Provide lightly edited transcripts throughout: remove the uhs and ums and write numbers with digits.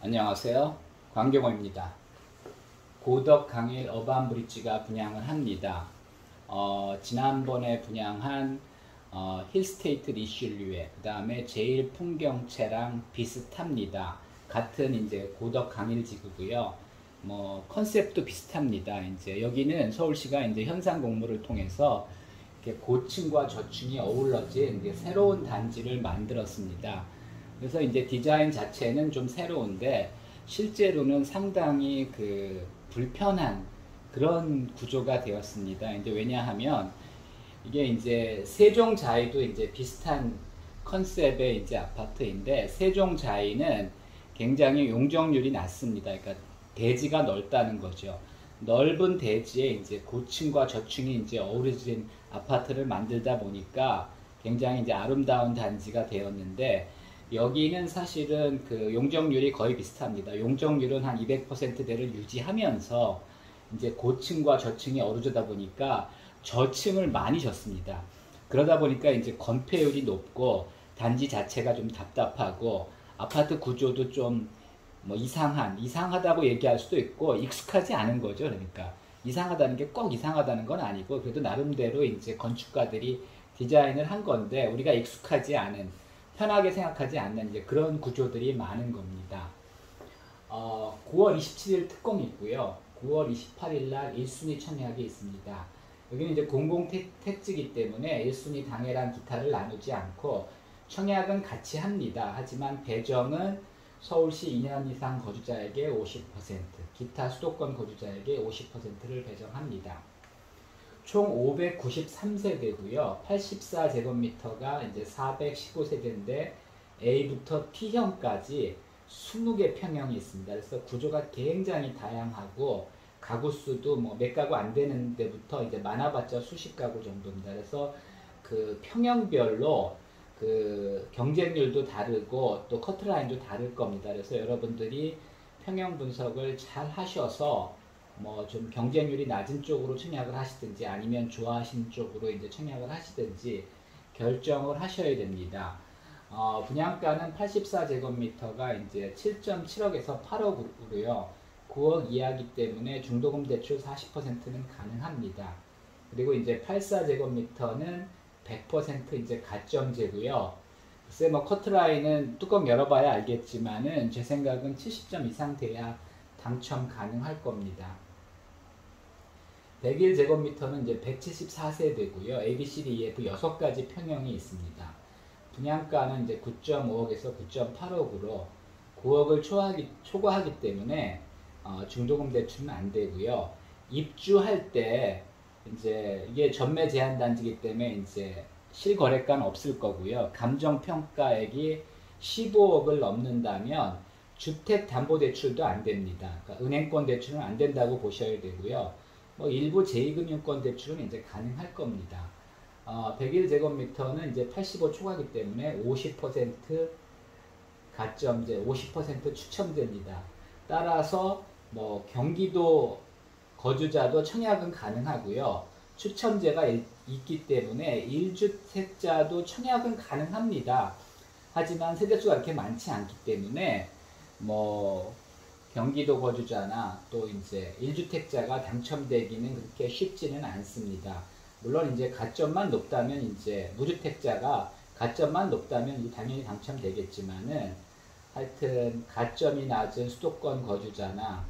안녕하세요. 광경호입니다. 고덕 강일 어반브릿지가 분양을 합니다. 지난번에 분양한 힐스테이트 리슐류에 그 다음에 제일풍경채랑 비슷합니다. 같은 이제 고덕 강일 지구고요. 컨셉도 비슷합니다. 이제 여기는 서울시가 이제 현상 공모를 통해서 이렇게 고층과 저층이 어우러진 이제 새로운 단지를 만들었습니다. 그래서 이제 디자인 자체는 좀 새로운데 실제로는 상당히 불편한 그런 구조가 되었습니다. 이제 왜냐하면 이게 이제 세종자이도 이제 비슷한 컨셉의 이제 아파트인데 세종자이는 굉장히 용적률이 낮습니다. 그러니까 대지가 넓다는 거죠. 넓은 대지에 이제 고층과 저층이 이제 어우러진 아파트를 만들다 보니까 굉장히 이제 아름다운 단지가 되었는데 여기는 사실은 용적률이 거의 비슷합니다. 용적률은 한 200%대를 유지하면서 이제 고층과 저층이 어우러지다 보니까 저층을 많이 졌습니다. 그러다 보니까 이제 건폐율이 높고 단지 자체가 좀 답답하고 아파트 구조도 좀 이상하다고 얘기할 수도 있고 익숙하지 않은 거죠. 그러니까 이상하다는 게 꼭 이상하다는 건 아니고 그래도 나름대로 이제 건축가들이 디자인을 한 건데 우리가 익숙하지 않은 편하게 생각하지 않는 이제 그런 구조들이 많은 겁니다. 9월 27일 특공이 있고요. 9월 28일 날 1순위 청약이 있습니다. 여기는 이제 공공택지이기 때문에 1순위 당해랑 기타를 나누지 않고 청약은 같이 합니다. 하지만 배정은 서울시 2년 이상 거주자에게 50%, 기타 수도권 거주자에게 50%를 배정합니다. 총 593세대고요. 84제곱미터가 이제 415세대인데 A부터 T형까지 20개 평형이 있습니다. 그래서 구조가 굉장히 다양하고 가구 수도 몇 가구 안 되는 데부터 이제 많아봤자 수십 가구 정도입니다. 그래서 평형별로 경쟁률도 다르고 또 커트라인도 다를 겁니다. 그래서 여러분들이 평형 분석을 잘 하셔서 좀 경쟁률이 낮은 쪽으로 청약을 하시든지 아니면 좋아하시는 쪽으로 이제 청약을 하시든지 결정을 하셔야 됩니다. 분양가는 84제곱미터가 이제 7.7억에서 8억으로요. 9억 이하기 때문에 중도금 대출 40%는 가능합니다. 그리고 이제 84제곱미터는 100% 이제 가점제고요. 글쎄 커트라인은 뚜껑 열어봐야 알겠지만은 제 생각은 70점 이상 돼야 당첨 가능할 겁니다. 101제곱미터는 이제 174세대고요. A, B, C, D, E, F 6가지 평형이 있습니다. 분양가는 이제 9.5억에서 9.8억으로 9억을 초과하기 때문에 중도금 대출은 안 되고요. 입주할 때 이제 이게 전매 제한 단지이기 때문에 이제 실거래가는 없을 거고요. 감정평가액이 15억을 넘는다면 주택담보대출도 안 됩니다. 그러니까 은행권 대출은 안 된다고 보셔야 되고요. 일부 제2금융권 대출은 이제 가능할 겁니다. 101제곱미터는 이제 85 초과기 때문에 50% 가점제, 50% 추첨제입니다. 따라서 경기도 거주자도 청약은 가능하고요. 추첨제가 있기 때문에 1주택자도 청약은 가능합니다. 하지만 세대수가 그렇게 많지 않기 때문에 경기도 거주자나 또 이제 1주택자가 당첨되기는 그렇게 쉽지는 않습니다. 물론 이제 가점만 높다면 이제 무주택자가 가점만 높다면 당연히 당첨되겠지만은 하여튼 가점이 낮은 수도권 거주자나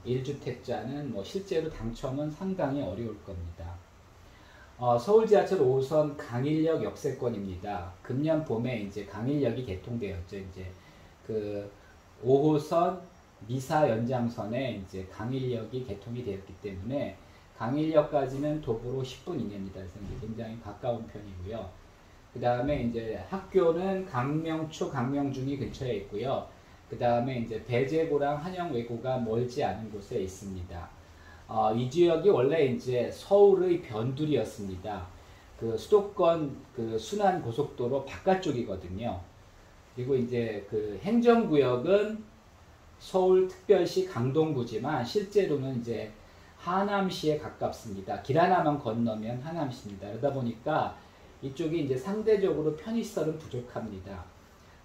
1주택자는 실제로 당첨은 상당히 어려울 겁니다. 서울 지하철 5호선 강일역 역세권입니다. 금년 봄에 이제 강일역이 개통되었죠. 이제 5호선 미사 연장선에 이제 강일역이 개통이 되었기 때문에 강일역까지는 도보로 10분 이내입니다. 그래서 굉장히 가까운 편이고요. 그 다음에 이제 학교는 강명초, 강명중이 근처에 있고요. 그 다음에 이제 배제고랑 한영외고가 멀지 않은 곳에 있습니다. 이 지역이 원래 이제 서울의 변두리였습니다. 수도권 순환 고속도로 바깥쪽이거든요. 그리고 이제 행정구역은 서울특별시 강동구지만 실제로는 이제 하남시에 가깝습니다. 길 하나만 건너면 하남시입니다. 그러다 보니까 이쪽이 이제 상대적으로 편의시설은 부족합니다.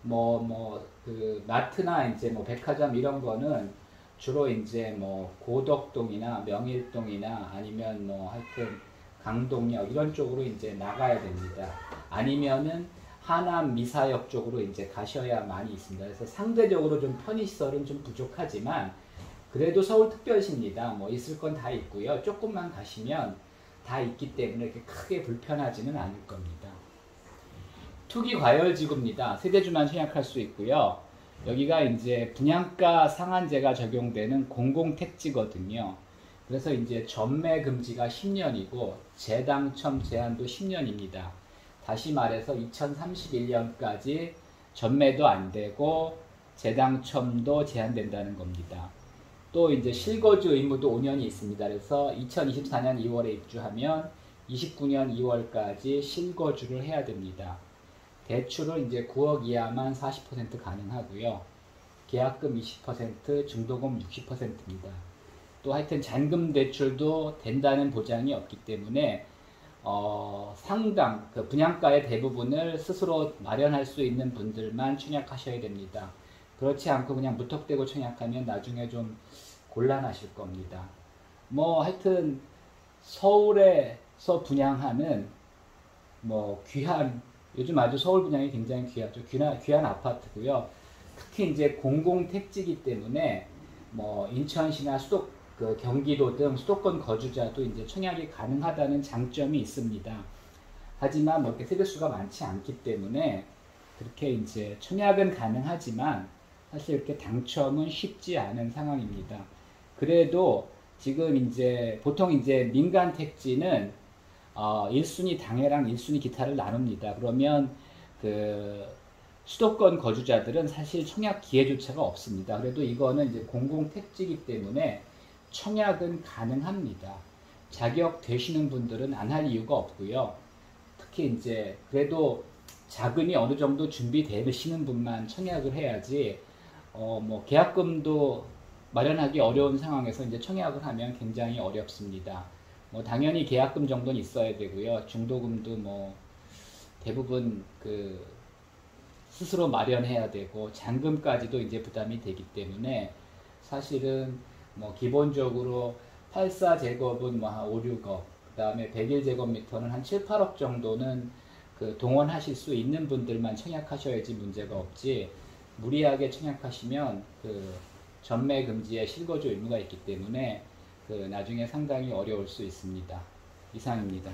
그 마트나 이제 뭐 백화점 이런 거는 주로 이제 뭐 고덕동이나 명일동이나 아니면 뭐 하여튼 강동역 이런 쪽으로 이제 나가야 됩니다. 아니면은 하남 미사역 쪽으로 이제 가셔야 많이 있습니다. 그래서 상대적으로 좀 편의시설은 좀 부족하지만 그래도 서울특별시입니다. 뭐 있을 건 다 있고요. 조금만 가시면 다 있기 때문에 이렇게 크게 불편하지는 않을 겁니다. 투기과열지구입니다. 세대주만 청약할 수 있고요. 여기가 이제 분양가 상한제가 적용되는 공공택지거든요. 그래서 이제 전매 금지가 10년이고 재당첨 제한도 10년입니다. 다시 말해서 2031년까지 전매도 안 되고 재당첨도 제한된다는 겁니다. 또 이제 실거주 의무도 5년이 있습니다. 그래서 2024년 2월에 입주하면 29년 2월까지 실거주를 해야 됩니다. 대출을 이제 9억 이하만 40% 가능하고요. 계약금 20%, 중도금 60%입니다. 또 하여튼 잔금 대출도 된다는 보장이 없기 때문에 상당 그 분양가의 대부분을 스스로 마련할 수 있는 분들만 청약하셔야 됩니다. 그렇지 않고 그냥 무턱대고 청약하면 나중에 좀 곤란하실 겁니다. 뭐 하여튼 서울에서 분양하는 뭐 귀한 요즘 아주 서울 분양이 굉장히 귀하죠. 귀한 아파트고요. 특히 이제 공공택지이기 때문에 뭐 인천시나 그 경기도 등 수도권 거주자도 이제 청약이 가능하다는 장점이 있습니다. 하지만 뭐 이렇게 세대수가 많지 않기 때문에 그렇게 이제 청약은 가능하지만 사실 이렇게 당첨은 쉽지 않은 상황입니다. 그래도 지금 이제 보통 이제 민간 택지는 1순위 당해랑 1순위 기타를 나눕니다. 그러면 그 수도권 거주자들은 사실 청약 기회조차가 없습니다. 그래도 이거는 이제 공공택지이기 때문에 청약은 가능합니다. 자격 되시는 분들은 안 할 이유가 없고요. 특히 이제 그래도 자금이 어느 정도 준비되시는 분만 청약을 해야지 뭐 계약금도 마련하기 어려운 상황에서 이제 청약을 하면 굉장히 어렵습니다. 뭐 당연히 계약금 정도는 있어야 되고요. 중도금도 뭐 대부분 그 스스로 마련해야 되고 잔금까지도 이제 부담이 되기 때문에 사실은 뭐 기본적으로 84제곱은 뭐 한 5, 6억, 그 다음에 101제곱미터는 한 7, 8억 정도는 그 동원하실 수 있는 분들만 청약하셔야지 문제가 없지, 무리하게 청약하시면 그 전매 금지에 실거주 의무가 있기 때문에 그 나중에 상당히 어려울 수 있습니다. 이상입니다.